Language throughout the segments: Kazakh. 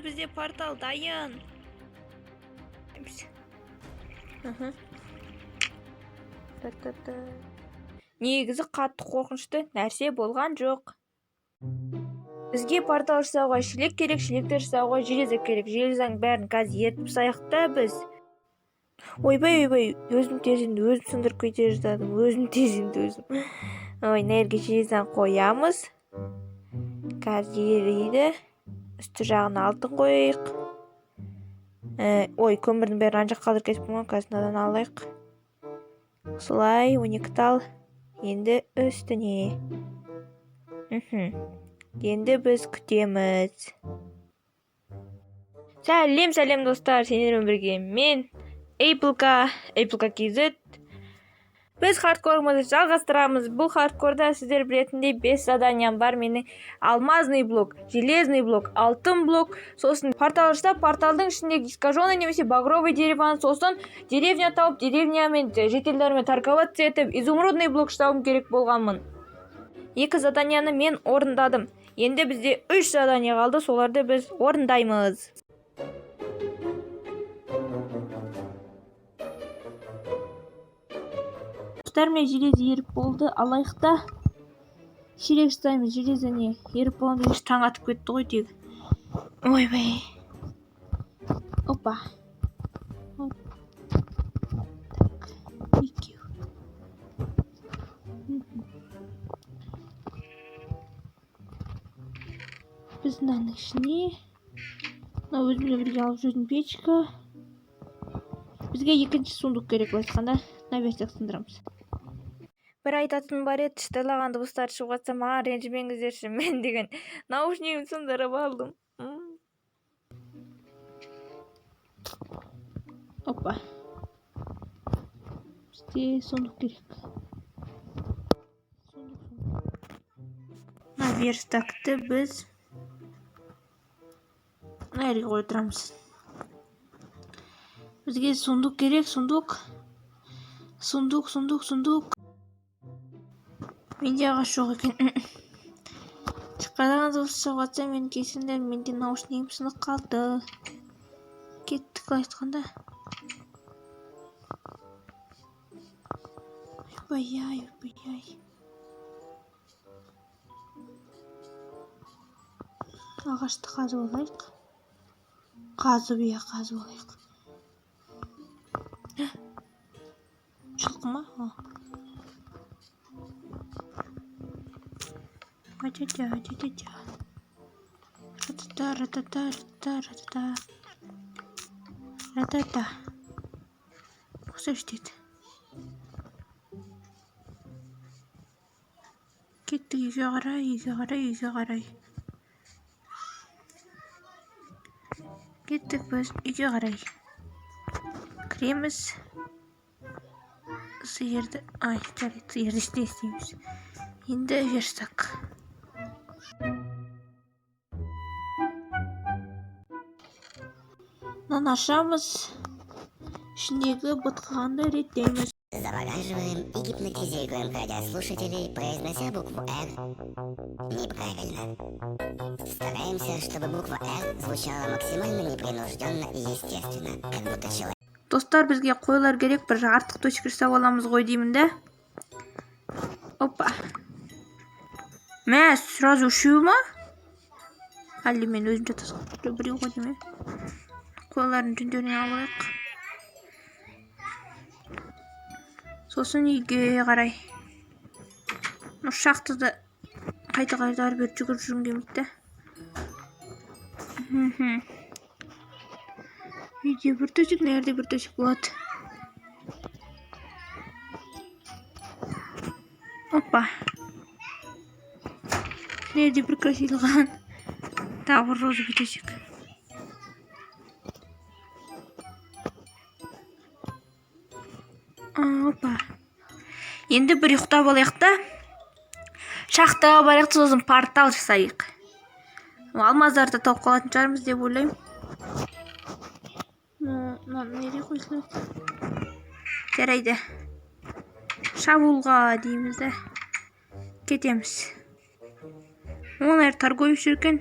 бізде портал дайын. Негізі қатты қорқынышты нәрсе болған жоқ. Бізге портал жасауға шелек керек, шелектер жасауға железо керек. Железоның бәрін қазір ертіп саяқта біз. Ойбай, өзім тезімді өзім сындырып кете жаздадым. Ой, нерге железоны қоямыз. Қазір ерейді. Үсті жағын алтын қойық. Ой, көмірдің бәрін анжақ қалдыр кетіп болған, қазынадан алайық. Солай 12 тал. Енді үстіне. Енді біз күтеміз. Сәлем достар, сендермен бірге мен Эйплка KZ. Біз хардкорымызды жалғастырамыз. Бұл хардкорда сіздер білетіндей 5 заданиям бар. Менің алмазный блок, железный блок, алтын блок, сосын портал жасап, порталдың ішіндегі искаженный немесе багровый дереваны, сосын деревня тауып, деревнямен жителдермен торговаться етіп, изумрудный блок жасауым керек болғанмын. 2 заданияны мен орындадым. Енді бізде 3 задания қалды, соларды біз орындаймыз. Мен железо еріп болды, алайықта шелек ұстаймыз. Железо не еріп болғанда таң атып кетті ғой тегі. Ойбай. Опа. Так, екеу. Біз мынаның ішіне өзімle бірге алып жүрген печка. Бізге екінші сундук керек болғанда навесек сындырамыз. Бір айтатын бар еді, шытырлаған дыбыстар шығып жатса маған ренжімеңіздерші, мен деген наушнигімді сындырып алдым. Опа. Бізде сундук керек. Верстакты біз нәрге қойдырамыз. Бізге сундук керек, сундук. Менде ағаш жоқ екен. Шыққадаған дыбыс шығып жатса мен кесіңдер, менде наушнигім сынып қалды. Кеттік айтқанда. Ойбай. Ағашты қазып алайық. Қазып алайық. Жылқы ма? Ратата. Ұқсаш деді. Кеттік үйге қарай. Кеттік біз үйге қарай. Кіреміз. Сиырды істейміз. Енді верстак. Нан ашамыз. Ішіндегі бұтқағанды реттейміз. Завораживаем и гипнотизируем радиослушателей, произнося букву «Р» неправильно. Стараемся, чтобы буква «Р» звучала максимально непринужденно и естественно, как будто человек. Достар, бізге қойлар керек, бір артық точка жасап аламыз ғой деймін де. Опа. Мә, сразу үшеу ма? Әлде мен өзім жатасың. Біреу ғой деймін. Қойларын жүндеріне алайық. Сосын үйге қарай. Шақтыды қайта бер жүгір жүргім келмейді. Үйде бір төсек, нерде бір төсек болады. Опа. Нерде бір красилған. Тағы бір розы бір төсек. Опа. Енді бір ұйықтап алайық та. Шахтаға барайық, сосын портал жасайық. Алмаздарды тауып қалатын шығармыз деп ойлаймын. Нере қойсылайды? Жарайды. Шабуылға дейміз де. Кетеміз. Олар торговец жүрген.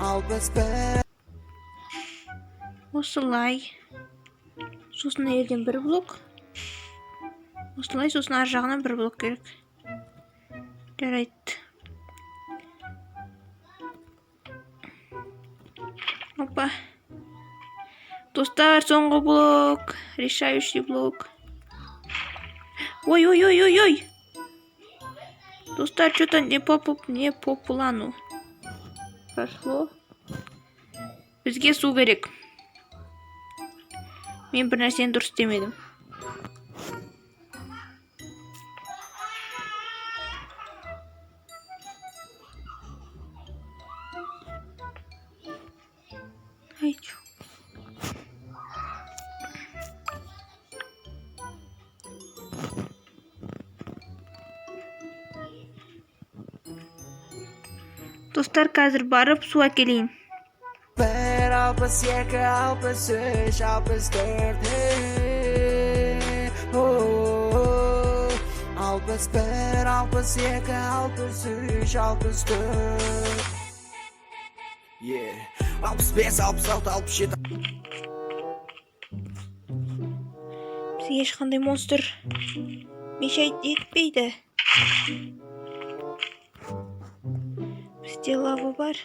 алпыс бір. Осылай. Сосын елден бір блок. Осылай, сосын ар жағынан бір блок керек. Жарайды. Опа. Достар, соңғы блок. Решающий блок. Ой. Достар, что-то не по плану прошло. Бізге су керек. Мен бір нәрсені дұрыс істемедім. Айчу. Достар, қазір барып су әкелейін. Bir, alpız iki, alpız üç, alpız dört. 1, 62, 63, 64. Yeah. 65, 66, 67. Bizga hech qanday monster meshayt etmaydi. Bizda lava bor.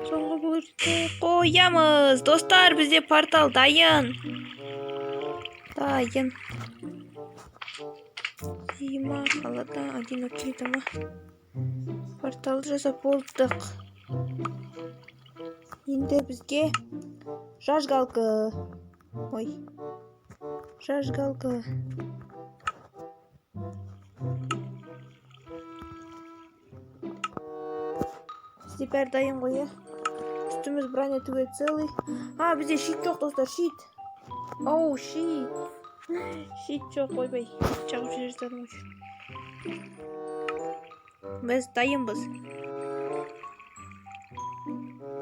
So'nggi bo'lishni qo'yamiz. Do'stlar, bizda portal dayin. Зима, холода, одинокие дома. Портал жасап болдық. Енді бізге жажгалка. Ой. Жажгалка. Бізде бәрі дайын ғой, иә? Үстіміз броня түгел целый. Бізде щит жоқ, достар, щит. Оу, щит. Щит жоқ, ойбай. Чағып жер жаздадым үшін. Біз дайынбыз.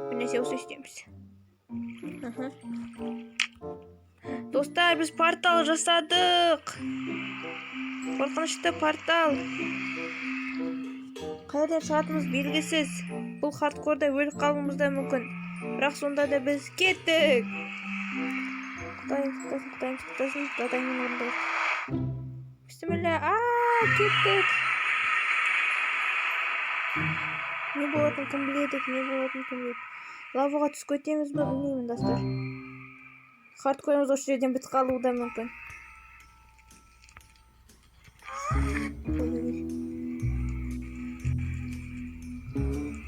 Бірнәрсе осы істейміз. Достар, біз портал жасадық. Қорқынышты портал. Қайдан шығатымыз белгісіз. Бұл хардкорда өліп қалуымыз да мүмкін. Бірақ сонда да біз кеттік. Құтайым, дадаймен орындайық. Бісміллә, кеттік. Не болатын кім біледі. Лаваға түсіп кетеміз бе, білмеймін, достар. Хардкорымыз осы жерден бітіп қалуы да мүмкін.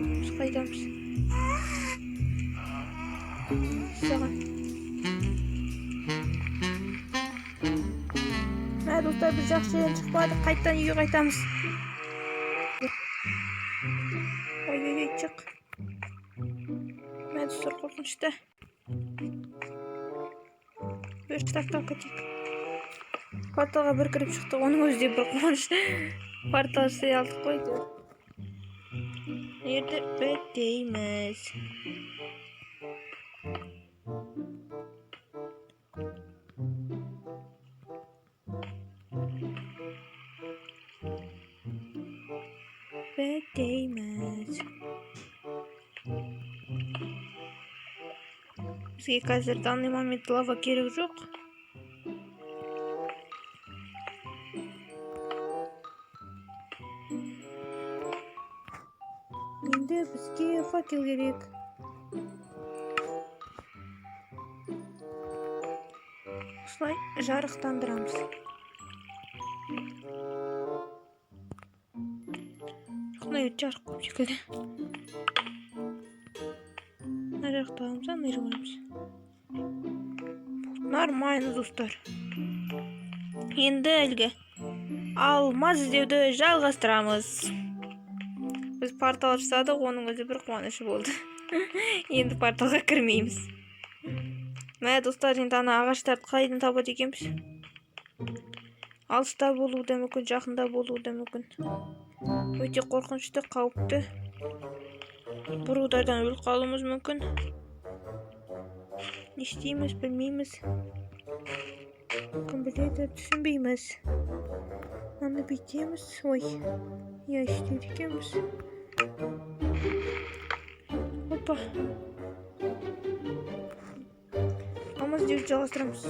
Біз қайдамыз? Саған. Достар, біз жақсы жерден шықпадық, қайттан үйге қайтамыз. Ой, шық. Достар, қорқынышты. Бір штаттан кетейік. Порталға бір кіріп шықты, оның өзде бір қуаныш. Портал істей алдық қойды. Ерді бітейміз. Бізге қазір данный момент лава керек жоқ. Енді бізге факел керек. Осылай жарықтандырамыз. Жарық көп секілді. Жарықтағымыз, айырғанымыз. Нормально, достар. Енді әлгі алмаз іздеуді жалғастырамыз. Біз портал жасадық, оның өзі бір қуанышы болды. Енді порталға кірмейміз. Достар, енді ана ағаштарды қайдан табады екенбіз? Алыста болуы да мүмкін, жақында болуы да мүмкін. Өте қорқынышты, қауіпті. Бұрудардан өліп қалуымыз мүмкін. Не істейміз, білмейміз. Кім біледі, түсінбейміз. Аны бүйтеміз. Ой, я істейді екенбіз. Опа. Алмаз іздеуді жалғастырамыз.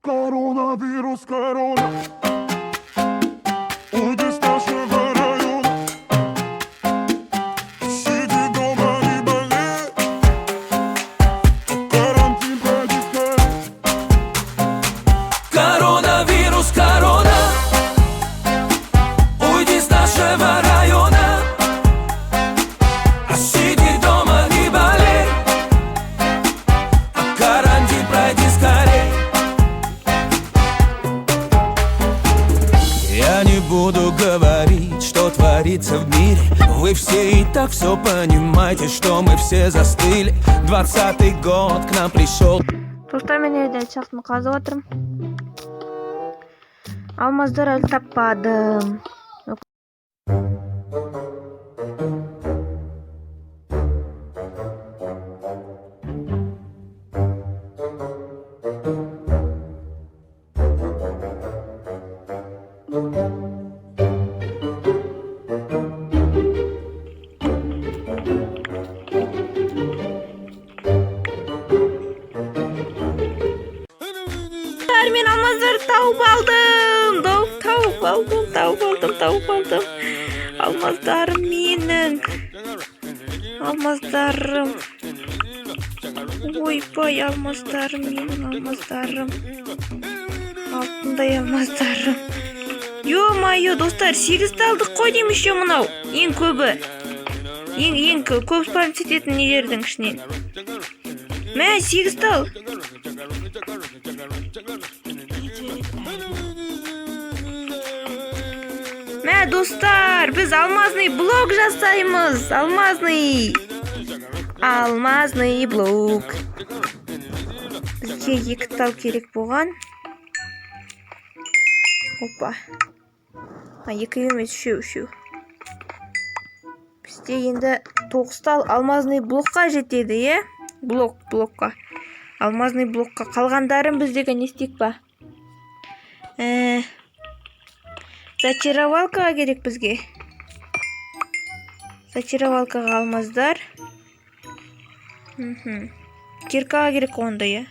Коронавирус, корона. Уйди с нашего района. Сиди дома, не болей. Карантин пройди скорей. Коронавирус, корона. Уйди с нашего района. Сиди дома, не болей. Карантин пройди скорей. Я не буду говорить, что творится в мире. Вы все и так все понимаете, что мы все застыли. 20-й год к нам пришел. Достар, мен елден шахтын қазып отырмын. Алмаздар әлі таппадым. достар, мен алмаздарды тауып алдым. Тауып алдым. Алмаздарым менің. Алмаздарым. Ойбай, алмаздарым менің, алмаздарым. Алтындай алмаздарым. Ё-майо, достар, 8-ті алдық қой деймін еще мынау. Ең көбі. Ең көп спам ететін нелердің ішінен. Мә, 8-ті ал. Мә, достар, біз алмазный блок жасаймыз. Алмазный блок. Бізге 2 тал керек болған. Опа. 2 емес, 3. Бізде енді 9 тал алмазный блокқа жетеді, е? Блокқа. Алмазный блокқа. Қалғандарын біздегі не істейік па? Зачаровалкаға керек бізге. Зачаровалкаға алмаздар. Киркаға керек онда, е?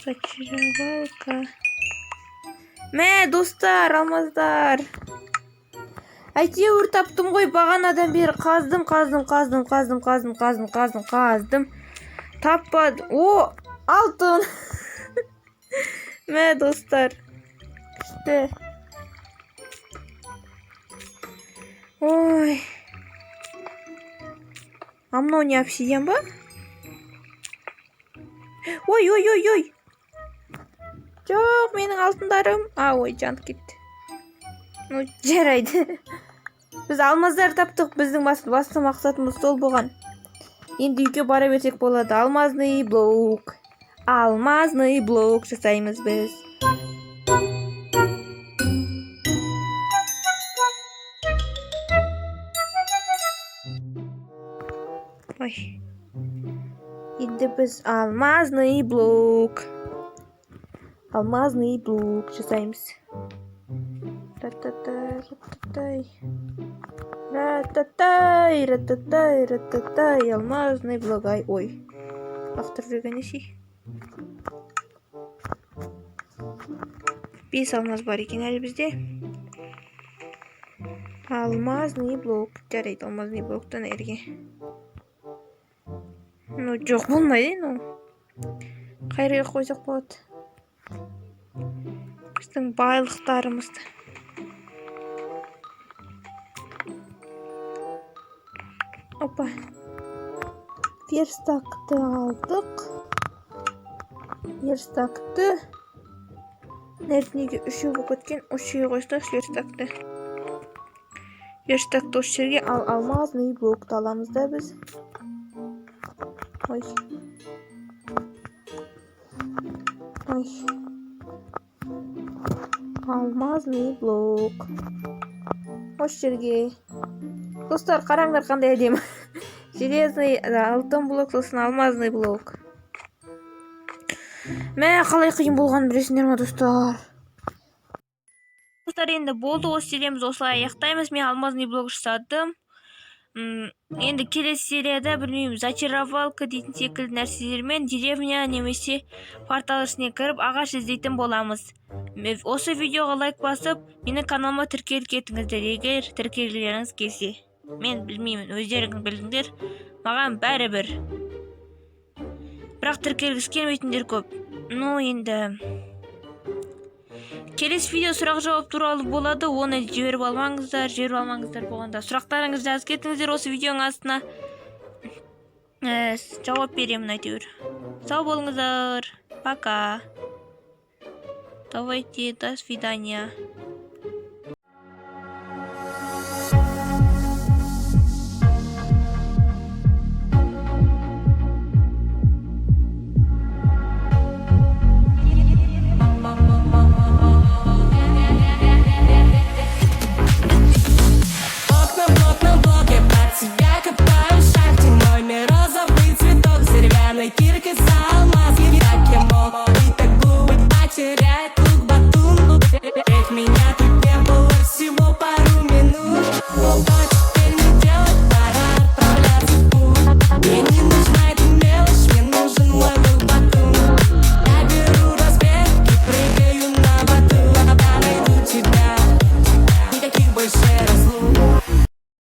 Зачаровалка. Мә, достар, алмаздар. Әйтеуір таптым ғой, бағанадан бері қаздым. Таппады. О, алтын. Мә, достар. Күшті. Ой. Мынау не, обсидиан ба? Ой. Жоқ, менің алтындарым. Ой, жанып кетті. Ну, жарайды. Біз алмаздар таптық. Біздің басты мақсатымыз сол болған. Енді үйге бара берсек болады. Алмазный блок жасаймыз біз. Ой. Енді біз алмазный блок жасаймыз. Рататай, алмазный блок. Ой. Лақтырып жүрген ешей. 5 алмаз бар екен әлі бізде. Алмазный блок. Жарайды, алмазный блоктан әрге. Ну, жоқ болмайды, ну. Қайрыға қойсақ болады. Біздің байлықтарымызды. Опа. Верстакты алдық. Верстакты. Неге 3 болып кеткен? 3-ге қойсақ верстакты. Верстакты осы жерге алмазный блокты аламыз да біз. Ой. Алмазный блок. Осы жерге. Достар, қараңдар қандай әдемі. Железный, алтын блок, сосын алмазный блок. Мә, қалай қиын болғанын білесіңдер ме, достар? Достар, енді болды, осы сериямыз осылай аяқтаймыз. Мен алмазный блок жасадым. Енді келесі серияда, білмеймін, зачаровалка дейтін секілді нәрселермен деревня немесе портал ішіне кіріп ағаш іздейтін боламыз. Осы видеоға лайк басып, менің каналыма тіркеліп кетіңіздер, егер тіркелгілеріңіз келсе. Мен білмеймін, өздеріңіз білдіңдер, маған бәрібір. Бірақ тіркелгісі келмейтіндер көп. Ну, енді келесі видео сұрақ жауап туралы болады, оны жіберіп алмаңыздар болғанда. Сұрақтарыңызды жазып кетіңіздер осы видеоның астына. Жауап беремін әйтеуір. Сау болыңыздар. Пока. Давайте, до свидания.